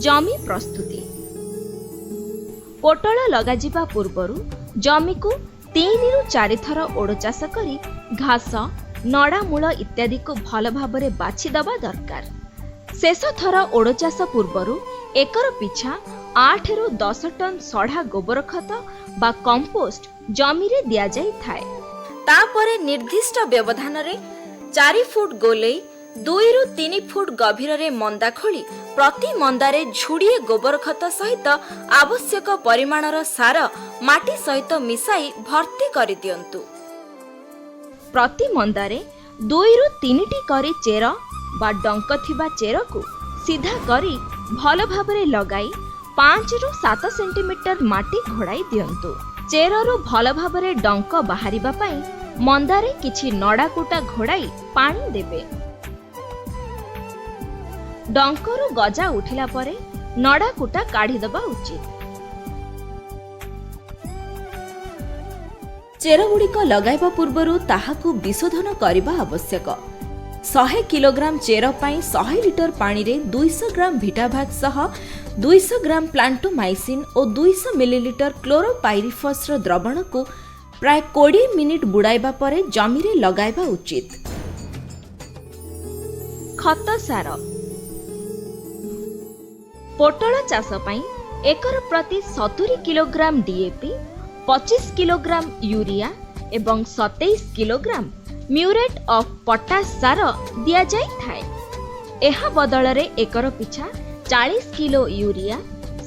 जमी प्रस्तुति पोटल लगाजिबा पूर्वरु जमी को 3 रु 4 थर ओड चाष करी घास नड़ामूल इत्यादि को भल भाबरे बाछि दबा दरकार। शेष थर ओड चाष पूर्वरु एकर पिछा 8 रु 10 टन सढ़ा गोबर खत बा कंपोस्ट जमी रे दिया जाई थाए। तापरे निर्दिष्ट व्यवधान रे 4 फुट गोले 2 रु 3 फुट गभीर रे मंदा खोली प्रति मंदारे झुड़िए गोबर खत सहित आवश्यक परिमाणर सार माटी सहित मिसाई भर्ती करि दियंतु। प्रति मंदारे 2 रु 3 टी करी चेर बा डंक थिबा चेर को सीधा करी भल भाबरे लगाई 5 रु 7 सेंटीमीटर माटी घोड़ाई दियंतु। चेररु भल भाबरे डंक बाहरिबा पई मंदारे किछि नड़ा कुटा घोड़ाई पानी देबे। डंकरु गजा उठिला परे नड़ा कुटा काढ़ी दबा उचित। चेर गुड़िक लगाइबा पूर्वरु ताहाकु विशोधन करिबा आवश्यक। 100 किलोग्राम चेर पाई 100 लिटर पानी रे 200 ग्राम भिटाभाग सह 200 ग्राम प्लांटोमाइसिन और 200 मिलीलीटर क्लोरोपाइरिफस द्रवण को प्राय 20 मिनिट बुड़ाइबा परे जमी रे लगाइबा उचित। खत सार पोटल चाष पाई एकर प्रति 70 किलोग्राम डीएपी 25 किलोग्राम यूरिया एवं 27 किलोग्राम म्यूरेट ऑफ पोटाश सार दिया जाई थाए। एहा बदल रे एकर पिछा 40 kilo urea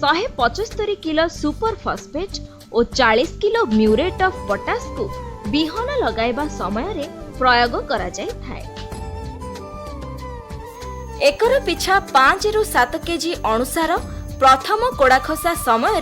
175 kilo super phosphate और 40 किलो म्यूरेट ऑफ पोटाश को बिहन लगाइबा समय रे प्रयोग करा जाई थाए। एकर पिछा 5 रु 7 केजी अनुसार प्रथम कोड़ा खसा समय